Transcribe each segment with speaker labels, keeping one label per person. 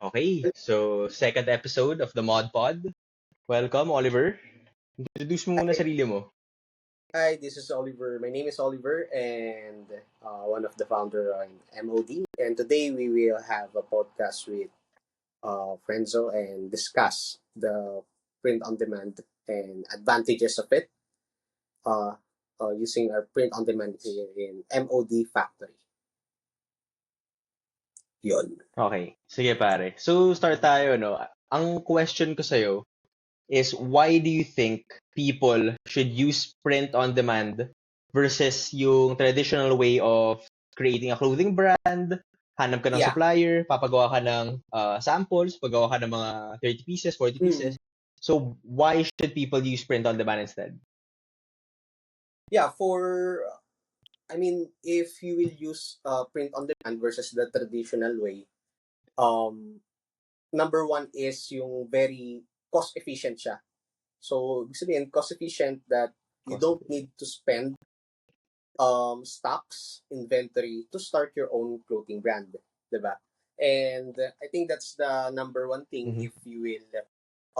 Speaker 1: Okay, so second episode of the Mod Pod. Welcome, Oliver. Introduce mo muna
Speaker 2: Hi,
Speaker 1: sarili mo.
Speaker 2: hi, this is Oliver. My name is Oliver, and one of the founder on MOD. And today we will have a podcast with Frenzo and discuss the print on demand and advantages of it uh, using our print on demand here in MOD factory. Yon.
Speaker 1: Okay, sige pare. So start tayo, no? Ang question ko sa'yo is why do you think people should use print on demand versus yung traditional way of creating a clothing brand, hanap ka ng
Speaker 2: Yeah.
Speaker 1: supplier, papagawa ka ng samples, pagawa ka ng mga 30 pieces, 40 pieces.
Speaker 2: Mm.
Speaker 1: So why should people use print on demand instead?
Speaker 2: Yeah, if you will use print on demand versus the traditional way, um, number one is yung very cost efficient siya. So, ibig sabihin, cost efficient that you
Speaker 1: Cost
Speaker 2: don't
Speaker 1: efficient.
Speaker 2: need to spend stocks, inventory to start your own clothing brand, diba? And I think that's the number one thing
Speaker 1: Mhm.
Speaker 2: if you will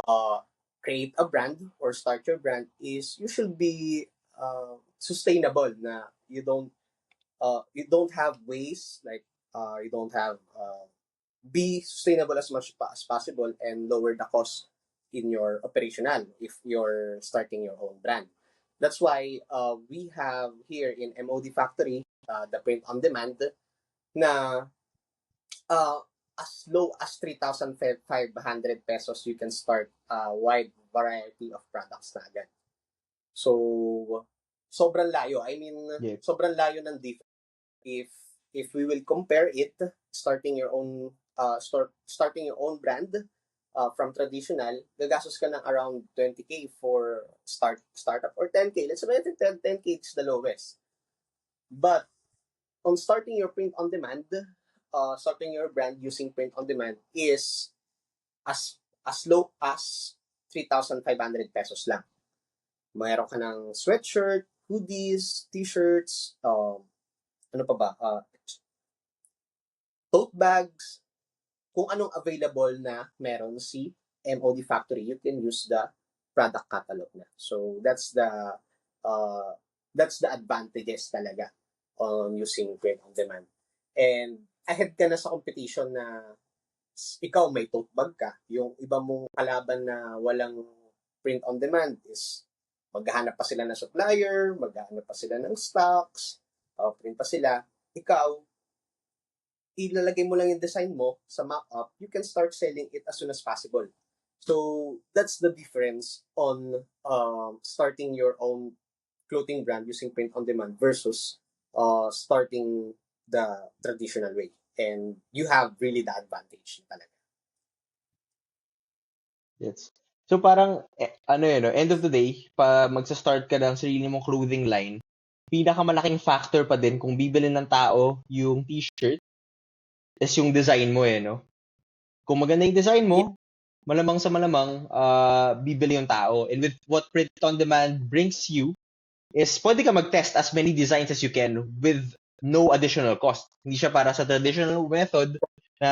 Speaker 2: uh, create a brand or start your brand is you should be sustainable na you don't have waste like you don't have be sustainable as much as possible and lower the cost in your operational if you're starting your own brand. That's why we have here in MOD Factory the print on demand na uh, as low as 3,500 pesos you can start a wide variety of products na agad. So, sobrang layo.
Speaker 1: Yep.
Speaker 2: Sobrang layo ng difference if we will compare it starting your own starting your own brand from traditional gagastos ka ng around 20k for startup or 10k, let's say 10k is the lowest, but on starting your print on demand starting your brand using print on demand is as low as 3,500 pesos lang. Mayroon ka ng sweatshirt, hoodies, t-shirts, ano pa ba, tote bags, kung anong available na meron si MOD Factory, you can use the product catalog na. So uh, that's the advantages talaga on using print on demand. And ahead ka na sa competition na ikaw may tote bag ka, yung iba mong kalaban na walang print on demand is maghahanap pa sila ng supplier, maghahanap pa sila ng stocks, print pa sila. Ikaw, ilalagay mo lang yung design mo sa mock-up, you can start selling it as soon as possible. So, that's the difference on starting your own clothing brand using print on demand versus starting the traditional way. And you have really the advantage talaga.
Speaker 1: Yes. So parang, ano yun, no? End of the day, pa magsa-start ka ng sarili mong clothing line, pinakamalaking factor pa din kung bibili ng tao yung t-shirt is yung design mo no? Kung maganda yung design
Speaker 2: Yeah.
Speaker 1: mo, malamang sa malamang, bibili yung tao. And with what print on demand brings you is pwede ka mag-test as many designs as you can with no additional cost. Hindi siya para sa traditional method na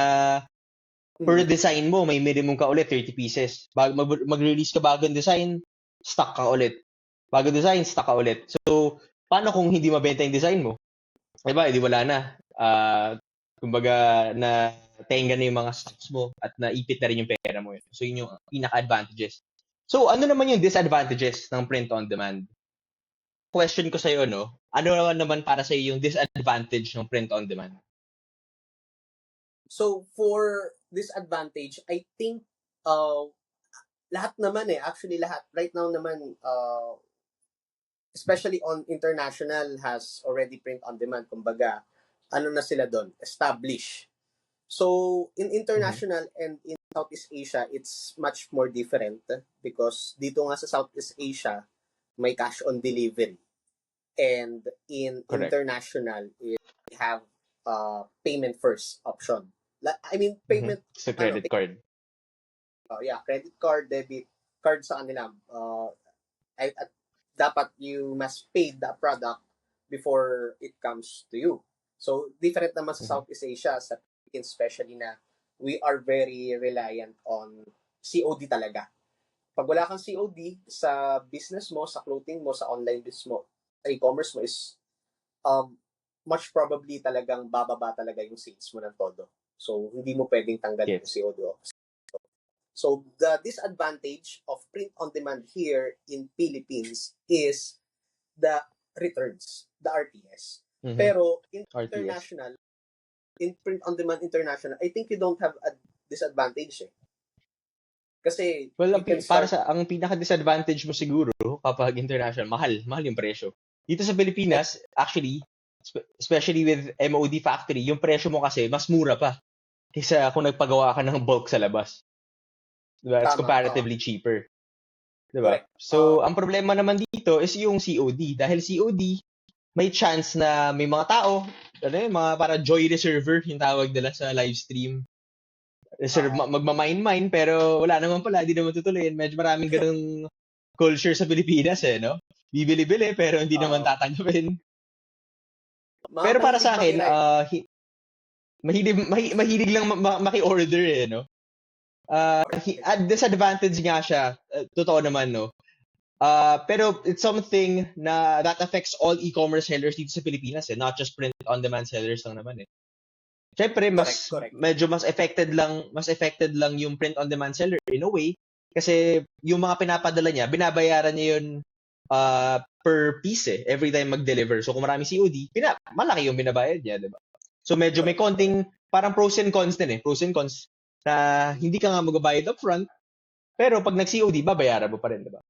Speaker 1: per
Speaker 2: Mm.
Speaker 1: design mo, may minimum ka ulit, 30 pieces. Mag-release ka bagong design, stock ka ulit. Bagong design, stock ka ulit. So, paano kung hindi mabenta yung design mo? Diba, hindi wala na. Kumbaga, na tenga na yung mga stocks mo at naipit na rin yung pera mo. So, yun yung pinaka-advantages. So, ano naman yung disadvantages ng print on demand? Question ko sa'yo, no? Ano naman para sa'yo yung disadvantage ng print on demand?
Speaker 2: So, for disadvantage, I think uh, lahat naman actually lahat. Right now naman, especially on international has already print on demand. Kumbaga, ano na sila doon? Establish. So, in
Speaker 1: Mhm.
Speaker 2: international and in Southeast Asia, it's much more different because dito nga sa Southeast Asia, may cash on delivery. And in
Speaker 1: Correct.
Speaker 2: international, we have payment first option.
Speaker 1: Mhm.
Speaker 2: Payment,
Speaker 1: Sa credit card.
Speaker 2: credit card, debit card sa kanila. At dapat you must pay the product before it comes to you. So, different naman sa
Speaker 1: Mhm.
Speaker 2: Southeast Asia, sa Philippines especially na we are very reliant on COD talaga. Pag wala kang COD sa business mo, sa clothing mo, sa online business mo, sa e-commerce mo is much probably talagang bababa talaga yung sales mo ng todo. So, hindi mo pwedeng tanggalin yung
Speaker 1: Yes.
Speaker 2: COD. So, the disadvantage of print-on-demand here in Philippines is the returns, the RTS.
Speaker 1: Mhm.
Speaker 2: Pero in
Speaker 1: RTS.
Speaker 2: international, in print-on-demand international, I think you don't have a disadvantage eh. Kasi
Speaker 1: Well,
Speaker 2: you can
Speaker 1: para
Speaker 2: start,
Speaker 1: sa ang pinaka-disadvantage mo siguro kapag international, mahal yung presyo. Dito sa Pilipinas, actually, especially with MOD factory, yung presyo mo kasi mas mura pa kaysa kung nagpagawa ka ng bulk sa labas. Diba? It's
Speaker 2: tama,
Speaker 1: comparatively cheaper. Diba?
Speaker 2: correct.
Speaker 1: So, ang problema naman dito is yung COD. Dahil COD, may chance na may mga tao, mga para joy reserver, yung tawag nila sa live stream. Reserve, magmamine-mine, pero wala naman pala, di naman tutuloyin. Medyo maraming ganung culture sa Pilipinas no? Bibili-bili, pero hindi naman tatanggapin. Pero para sa akin, mahilig lang maki-order no? Disadvantage nga siya, totoo naman, no? Pero it's something na that affects all e-commerce sellers dito sa Pilipinas, not just print-on-demand sellers lang naman, Siyempre,
Speaker 2: correct.
Speaker 1: medyo mas affected lang yung print-on-demand seller in a way, kasi yung mga pinapadala niya, binabayaran niya yun per piece every time mag-deliver. So kung marami COD, malaki yung binabayad niya, di ba? So medyo may konting, parang pros and cons din pros and cons, na hindi ka nga magbabayad upfront, pero pag nag-COD, babayaran mo pa rin, di ba?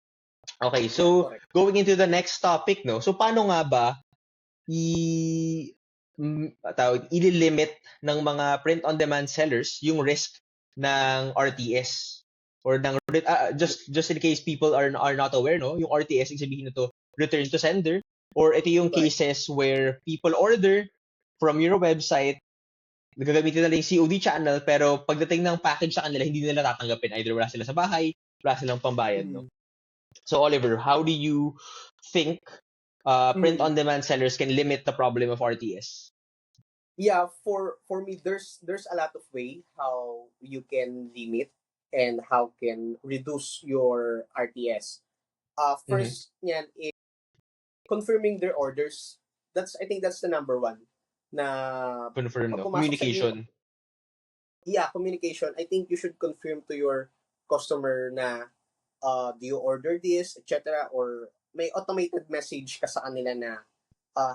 Speaker 1: Okay, so going into the next topic, no? So paano nga ba ililimit ng mga print-on-demand sellers yung risk ng RTS or ng just in case people are not aware, no? Yung RTS, ibig sabihin nito, return to sender, or ito yung cases where people order from your website, gagamitin nila yung COD channel, pero pagdating ng package sa kanila, hindi nila tatanggapin. Either wala sila sa bahay, wala silang pambayad, no? So Oliver, how do you think print-on-demand sellers can limit the problem of RTS?
Speaker 2: Yeah, for me, there's a lot of way how you can limit and how can reduce your RTS. First, yan is confirming their orders. I think that's the number one. Na
Speaker 1: Confirm, no?
Speaker 2: pumasok sa inyo,
Speaker 1: Communication.
Speaker 2: communication. I think you should confirm to your customer na do you order this, etc. Or may automated message ka sa kanila na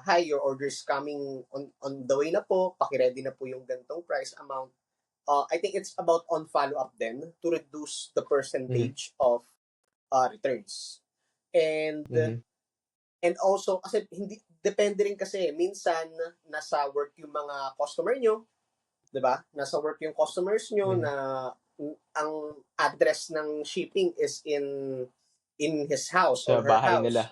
Speaker 2: hi, your order is coming on the way na po, paki-ready na po yung gantong price amount. I think it's about on follow-up then to reduce the percentage of returns. And also, kasi hindi, depende rin kasi, minsan nasa work yung mga customer nyo, di ba? Nasa work yung customers nyo na ang address ng shipping is in his house
Speaker 1: sa
Speaker 2: or her
Speaker 1: bahay
Speaker 2: house.
Speaker 1: Nila.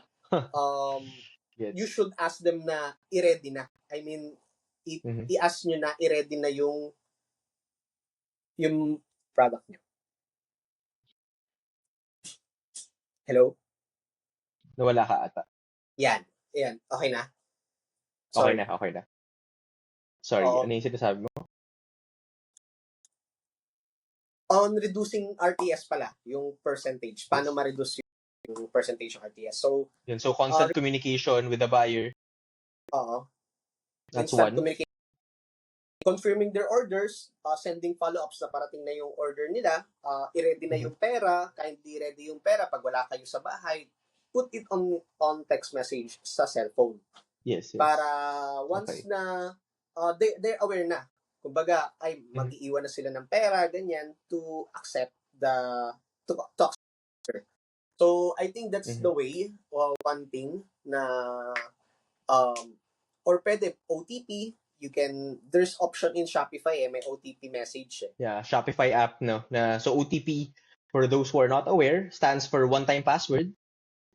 Speaker 2: You should ask them na i-ready na. I mean, i-ask nyo na i-ready na yung product nyo. Hello?
Speaker 1: Nawala ka ata.
Speaker 2: Yan. Okay na?
Speaker 1: Sorry. Okay na. Sorry, ano yung sinasabi mo?
Speaker 2: On reducing RTS pala, yung percentage. Paano ma-reduce yung percentage ng RTS? So,
Speaker 1: constant communication with the buyer. That's
Speaker 2: instant
Speaker 1: one.
Speaker 2: Communication. Confirming their orders, sending follow-ups na parating na yung order nila, i-ready na yung pera, kindly ready yung pera pag wala kayo sa bahay, put it on text message sa cellphone.
Speaker 1: Yes.
Speaker 2: Para once na they're aware na, kumbaga ay mag-iiwan na sila ng pera, ganyan, to accept to accept. So I think that's the way. One thing na or pwede OTP, there's option in Shopify may OTP message.
Speaker 1: Yeah, Shopify app, no. So OTP, for those who are not aware, stands for one-time password.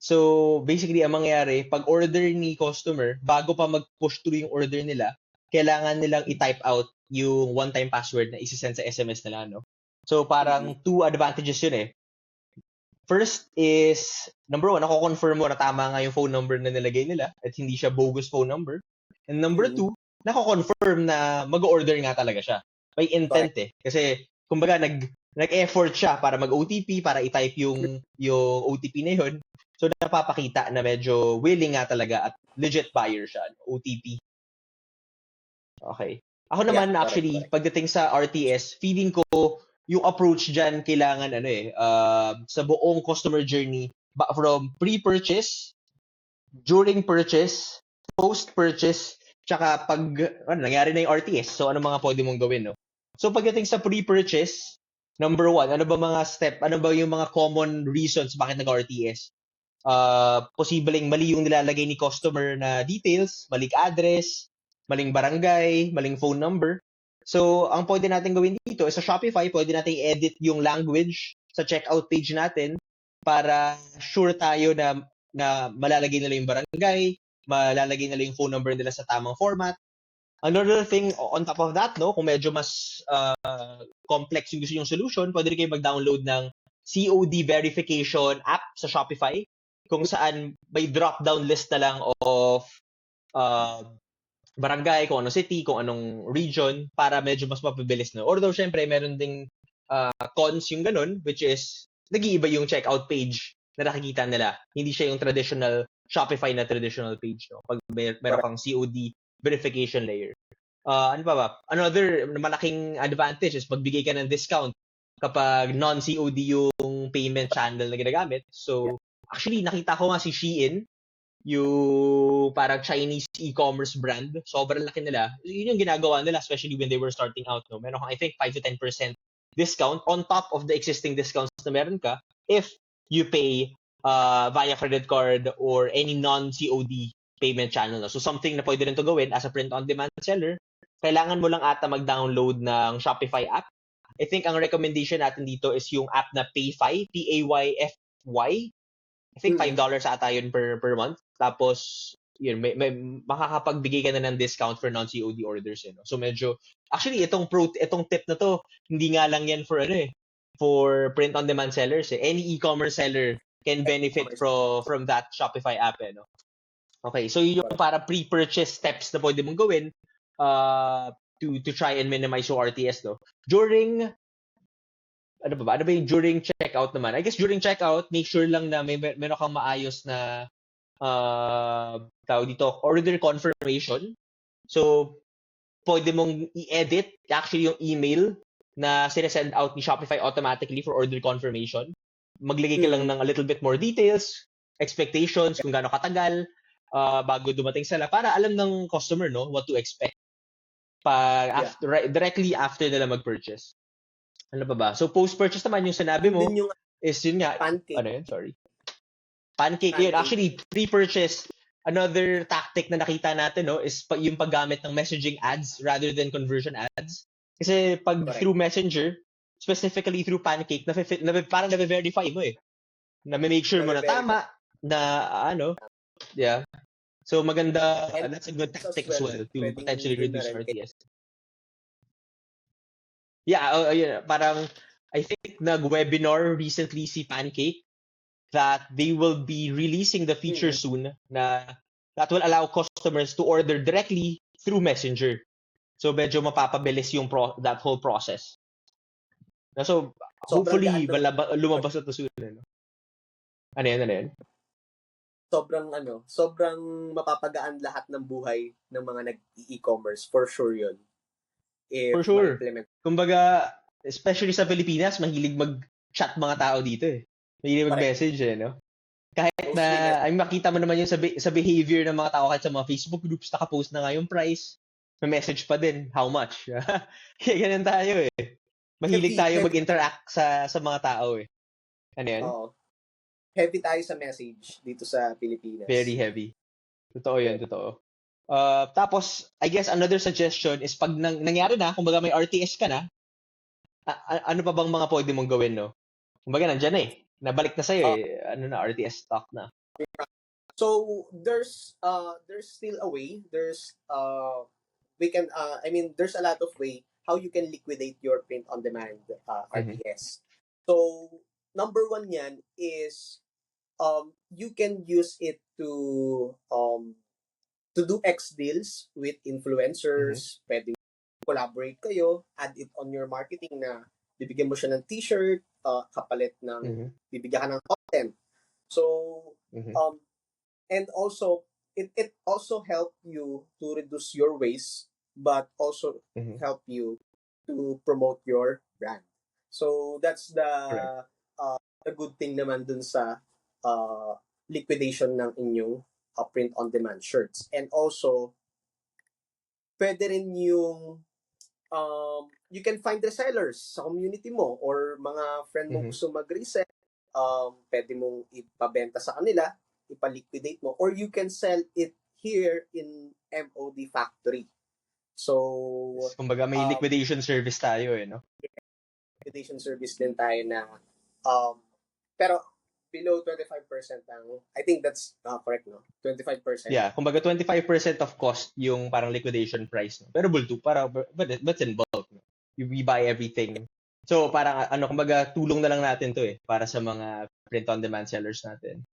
Speaker 1: So basically, ang mangyayari, pag order ni customer, bago pa mag-push through yung order nila, kailangan nilang i-type out yung one-time password na isi-send sa SMS nila, no. So parang two advantages yun First is, number one, nako-confirm mo na tama nga yung phone number na nilagay nila at hindi siya bogus phone number. And number two, nako-confirm na mag-order nga talaga siya. may intent eh. Kasi, kumbaga, nag-effort siya para mag-OTP, para i-type yung OTP na yun. So, napapakita na medyo willing nga talaga at legit buyer siya. OTP. Okay. Ako naman,
Speaker 2: correct,
Speaker 1: actually,
Speaker 2: correct.
Speaker 1: pagdating sa RTS, feeling ko, yung approach dyan, kailangan, sa buong customer journey, from pre-purchase, during purchase, post-purchase, tsaka pag nangyari na yung RTS. So, ano mga pwede mong gawin, no? So, pagdating sa pre-purchase, number one, ano ba mga step, ano ba yung mga common reasons bakit nag-RTS? Posibleng mali yung nilalagay ni customer na details, maling address, maling barangay, maling phone number. So, ang pwede natin gawin dito is sa Shopify, pwede natin i-edit yung language sa checkout page natin para sure tayo na malalagay nila yung barangay, malalagay nila yung phone number nila sa tamang format. Another thing on top of that, no, kung medyo mas complex yung gusto yung solution, pwede rin kayo mag-download ng COD verification app sa Shopify kung saan may drop-down list na lang of uh, barangay, kung anong city, kung anong region para medyo mas mapabilis na. Although, syempre, meron ding cons yung ganun, which is nag-iiba yung checkout page na nakikita nila. Hindi siya yung traditional Shopify na traditional page. No? Pag meron kang COD verification layer. Ano pa ba? Another malaking advantage is magbigay ka ng discount kapag non-COD yung payment channel na ginagamit. So, actually, nakita ko nga si Shein, yung parang Chinese e-commerce brand. Sobrang laki nila. Yun yung ginagawa nila, especially when they were starting out. No? Meron kang, I think, 5 to 10% discount on top of the existing discounts na meron ka if you pay via credit card or any non-COD payment channel. So, something na pwede rin to gawin as a print-on-demand seller, kailangan mo lang ata mag-download ng Shopify app. I think ang recommendation natin dito is yung app na Payfy, Payfy. I think $5 ata yun per month. Tapos, yun, may makakapagbigay ka na ng discount for non-COD orders. No? So, medyo, actually, itong tip na to, hindi nga lang yan for print-on-demand sellers. Any e-commerce seller can benefit from that Shopify app. No? Okay, so yun yung para pre-purchase steps na pwede mong gawin to try and minimize yung RTS. No? During ano ba? Ano ba yung during checkout naman? I guess during checkout, make sure lang na meron kang maayos na tawag dito, order confirmation. So, pwede mong i-edit actually yung email na sinesend out ni Shopify automatically for order confirmation. Maglagay ka lang ng a little bit more details, expectations, kung gaano katagal bago dumating sila para alam ng customer no what to expect directly after nila mag-purchase. Ano pa ba? So, post-purchase naman yung sinabi mo is yun nga.
Speaker 2: Pancake.
Speaker 1: Ano yun? Sorry. Pancake. Yun. Actually, pre-purchase, another tactic na nakita natin no, is yung paggamit ng messaging ads rather than conversion ads. Kasi pag through Messenger, specifically through Pancake, parang na-verify mo eh. Na-make sure mo na tama, na yeah. So, maganda, that's a good tactic as well to potentially reduce RTS. Yeah, parang I think nag-webinar recently si Pancake that they will be releasing the feature soon na that will allow customers to order directly through Messenger. So medyo mapapabilis yung that whole process. So hopefully lumabas na to soon. Ano yan?
Speaker 2: Sobrang mapapagaan lahat ng buhay ng mga nag-e-commerce. For sure yun.
Speaker 1: For sure. Kumbaga, especially sa Pilipinas, mahilig mag-chat mga tao dito eh. Mahilig mag-message no? Kahit na, ay makita mo naman yung sa behavior ng mga tao kahit sa mga Facebook groups, nakapost na nga yung price, may message pa din, how much? Kaya ganun tayo eh. Mahilig tayo mag-interact sa mga tao eh. Ano yan?
Speaker 2: Heavy tayo sa message dito sa Pilipinas.
Speaker 1: Very heavy. Totoo yun, totoo. Tapos, I guess another suggestion is pag nangyari na, kumbaga may RTS ka na, ano pa bang mga pwede mong gawin, no? Kumbaga, nandyan na eh. Nabalik na sa'yo eh. RTS stock na.
Speaker 2: So, there's still a way. There's there's a lot of way how you can liquidate your print-on-demand RTS. So, number one yan is you can use it to do X deals with influencers. Pwedeng mag-collaborate kayo, add it on your marketing na bibigyan mo siya ng t-shirt, kapalit ng,
Speaker 1: Mhm.
Speaker 2: bibigyan ka ng content. So,
Speaker 1: Mhm.
Speaker 2: and also, it also help you to reduce your waste, but also
Speaker 1: Mhm.
Speaker 2: help you to promote your brand. So, that's
Speaker 1: Correct.
Speaker 2: the good thing naman dun sa liquidation ng inyong print-on-demand shirts. And also, pwede rin yung you can find resellers sa community mo or mga friend mo
Speaker 1: Mhm.
Speaker 2: gusto mag-resell, pwede mong ipabenta sa kanila, ipaliquidate mo, or you can sell it here in MOD Factory. So,
Speaker 1: Kumbaga may
Speaker 2: um,
Speaker 1: liquidation service tayo no?
Speaker 2: liquidation service din tayo na, pero below 25% ang, I think that's correct, no? 25%.
Speaker 1: Yeah, kumbaga 25% of cost yung parang liquidation price. No? Pero bulto, but in bulk. No? We buy everything. So parang kumbaga tulong na lang natin to para sa mga print-on-demand sellers natin.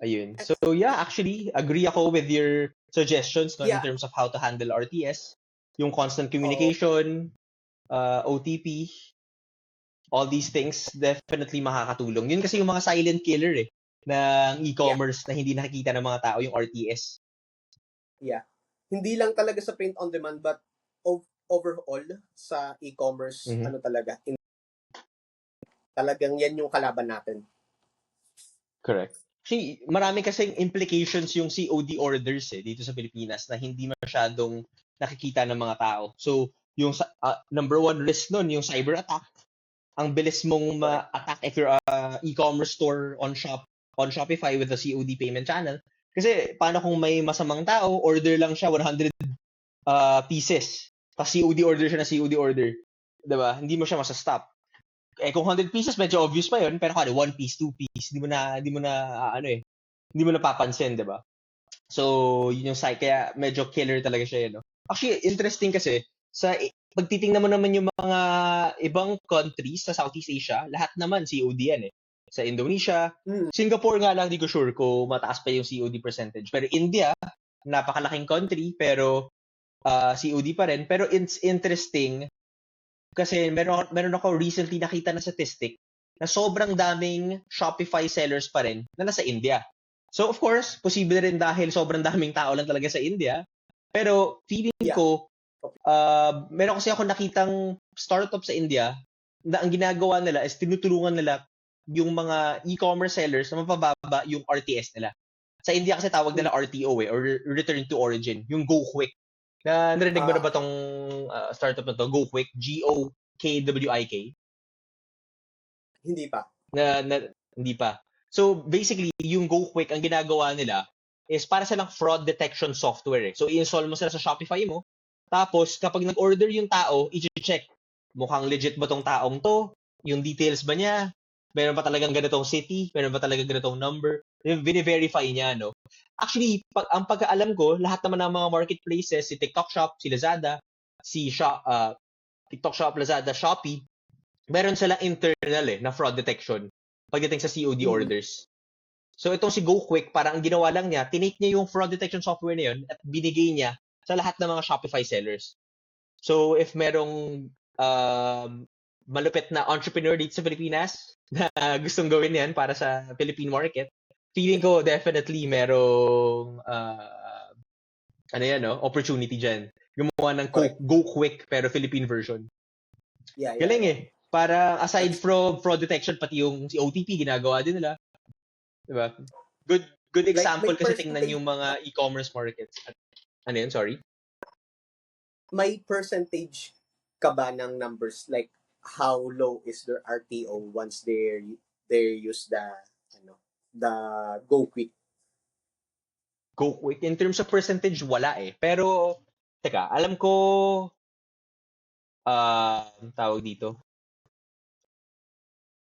Speaker 1: Ayun. So yeah, actually, agree ako with your suggestions no, in
Speaker 2: Yeah,
Speaker 1: terms of how to handle RTS. Yung constant
Speaker 2: oo.
Speaker 1: communication, OTP, all these things definitely makakatulong. Yun kasi yung mga silent killer ng
Speaker 2: Yeah,
Speaker 1: e-commerce na hindi nakikita ng mga tao, yung RTS.
Speaker 2: yeah. Hindi lang talaga sa print on demand, but overall sa e-commerce,
Speaker 1: Mhm.
Speaker 2: ano talaga, talagang yan yung kalaban natin.
Speaker 1: Correct. Actually, marami kasing implications yung COD orders dito sa Pilipinas na hindi masyadong nakikita ng mga tao. So, yung number one risk nun, yung cyber attack. Ang bilis mong
Speaker 2: Correct.
Speaker 1: ma-attack if you're a e-commerce store on Shopify with a COD payment channel. Kasi paano kung may masamang tao, order lang siya 100 pieces. Tapos COD order siya na COD order. 'Di ba? Hindi mo siya masa-stop. Kung 100 pieces, medyo obvious pa yun. Pero kung 1 piece, 2 piece, hindi mo na hindi mo napapansin, 'di ba? So, yun yung site. Kaya medyo killer talaga siya, no? Actually, interesting kasi, pag titingnan mo naman yung mga ibang countries sa Southeast Asia, lahat naman COD yan Sa Indonesia,
Speaker 2: Mm.
Speaker 1: Singapore nga lang, di ko sure kung mataas pa yung COD percentage. Pero India, napakalaking country, pero COD pa rin. Pero it's interesting kasi meron ako recently nakita na statistic na sobrang daming Shopify sellers pa rin na nasa India. So of course, posible rin dahil sobrang daming tao lang talaga sa India. Pero feeling
Speaker 2: Yeah.
Speaker 1: ko, meron kasi ako nakitang startup sa India na ang ginagawa nila is tinutulungan nila yung mga e-commerce sellers na mapababa yung RTS nila. Sa India kasi tawag nila RTO or Return to Origin, yung Go Quick. Narinig mo na ba tong startup na to? Go Quick, GOKWIK?
Speaker 2: Hindi pa.
Speaker 1: Hindi pa. So basically, yung Go Quick, ang ginagawa nila is para silang fraud detection software. So i-install mo sila sa Shopify mo. Tapos kapag nag-order yung tao, i-check. Mukhang legit ba tong taong to? Yung details ba niya? Meron ba talagang ganitong city? Meron ba talagang ganitong number? Yung verify niya, no? Actually, ang pagkaalam ko, lahat naman ng mga marketplaces, si TikTok Shop, si Lazada, TikTok Shop, Lazada, Shopee, meron silang internal na fraud detection pagdating sa COD orders. So itong si GoQuick, parang ang ginawa lang niya, tinake niya yung fraud detection software na yun at binigay niya sa lahat ng mga Shopify sellers. So if merong malupit na entrepreneur dito sa Pilipinas na gustong gawin yan para sa Philippine market, feeling ko definitely merong opportunity dyan. Gumawa ng GoQuick pero Philippine version.
Speaker 2: Yeah.
Speaker 1: Galing Para aside from fraud detection, pati yung si OTP ginagawa din nila. Diba? Good example kasi tingnan yung mga e-commerce markets. Ano yun? Sorry?
Speaker 2: May percentage ka ba ng numbers, like how low is their RTO once they use the Go Quick?
Speaker 1: Go Quick. In terms of percentage, wala Pero, teka, alam ko, tawag dito.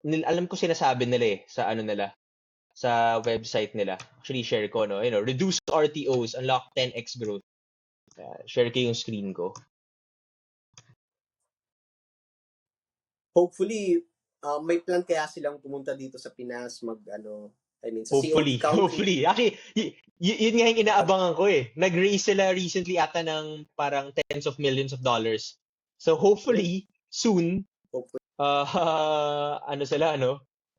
Speaker 1: Alam ko sinasabi nila sa ano nila, sa website nila. Actually, share ko, no? Reduce RTOs, unlock 10x growth. Share ko yung screen ko.
Speaker 2: Hopefully, may plan kaya silang pumunta dito sa Pinas, sa COD country.
Speaker 1: Hopefully. Actually, yun nga yung inaabangan ko Nag-raise sila recently ata ng parang tens of millions of dollars So hopefully, soon,
Speaker 2: Hopefully,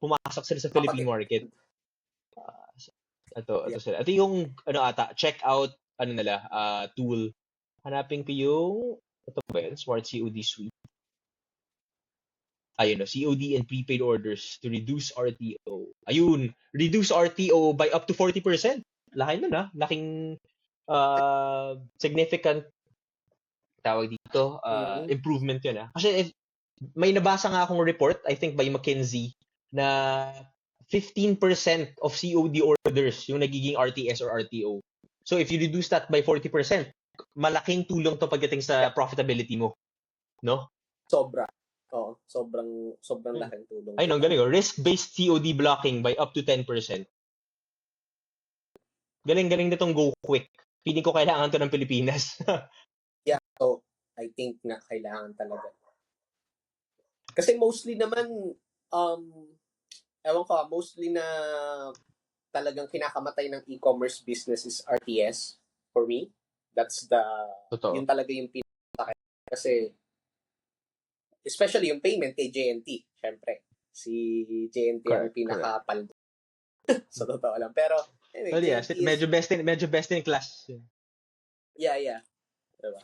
Speaker 1: pumasok sila sa Philippine market. Ito
Speaker 2: Yeah.
Speaker 1: sila. Ito yung, check out, tool. Hanapin ko yung, ito ba yun? Smart COD Suite. Ayun, COD and prepaid orders to reduce RTO. Ayun, reduce RTO by up to 40%. Laki nun, laking significant tawag dito, improvement yun. Kasi may nabasa nga akong report, I think by McKinsey, na 15% of COD orders yung nagiging RTS or RTO. So if you reduce that by 40%, malaking tulong to pagdating sa profitability mo. No?
Speaker 2: sobra. Oo, sobrang laking tulong.
Speaker 1: Ay, no, galing. Risk-based COD blocking by up to 10%. Galing nitong Go Quick. Feeling ko kailangan to ng Pilipinas.
Speaker 2: Yeah, so I think na kailangan talaga. Kasi mostly naman, ewan ko, mostly na talagang kinakamatay ng e-commerce business is RTS for me. That's
Speaker 1: Totoo.
Speaker 2: yun talaga yung pinaka. Kasi, especially yung payment kay JNT, syempre. Si JNT ang pinaka-paldo. Sa totoo lang. Pero, anyway,
Speaker 1: Well, yeah,
Speaker 2: JNT
Speaker 1: medyo best in class.
Speaker 2: Yeah. Diba?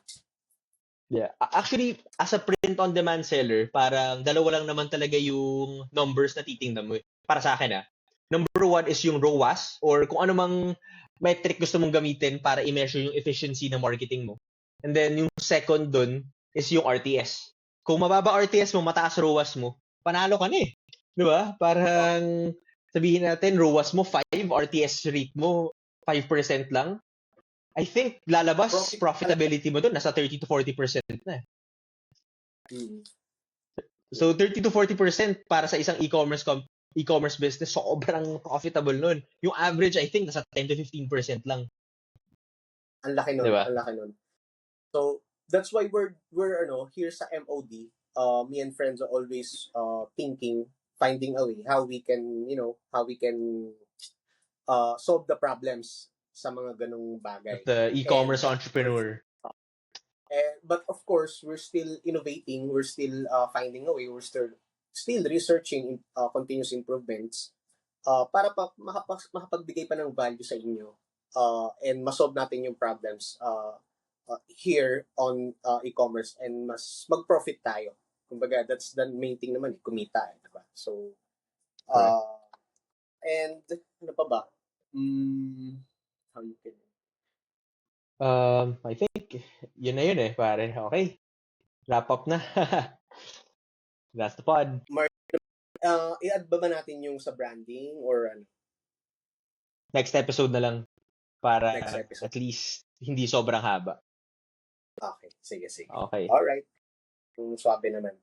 Speaker 1: Yeah. Actually, as a print-on-demand seller, parang dalawa lang naman talaga yung numbers na titingnan mo. Para sa akin, Number 1 is yung ROAS or kung ano mang metric gusto mong gamitin para i-measure yung efficiency ng marketing mo. And then, yung second dun is yung RTS. Kung mababa RTS mo, mataas ROAS mo, panalo ka na eh. Di ba? Parang sabihin natin, ROAS mo 5, RTS rate mo 5% lang. I think lalabas profitability mo doon nasa 30 to 40% na. So 30 to 40% para sa isang e-commerce business, sobrang profitable nun. Yung average I think nasa 10 to 15% lang.
Speaker 2: Ang laki nun,
Speaker 1: diba?
Speaker 2: Ang laki nun. So that's why we're here sa MOD. Me and friends are always finding a way how we can solve the problems sa mga ganung bagay.
Speaker 1: The e-commerce entrepreneur.
Speaker 2: But of course, we're still innovating. We're still finding a way. We're still researching continuous improvements para pa makapagbigay pa ng value sa inyo and masolve natin yung problems here on e-commerce and mas mag-profit tayo. Kumbaga, that's the main thing naman, kumita. Diba? So, and ano pa ba? How you can...
Speaker 1: I think yun na yun pare. Okay. Wrap up na. That's the pod.
Speaker 2: I-add ba natin yung sa branding or ano?
Speaker 1: Next episode na lang para at least hindi sobrang haba.
Speaker 2: Okay, sige.
Speaker 1: Okay.
Speaker 2: Alright. Swabe naman.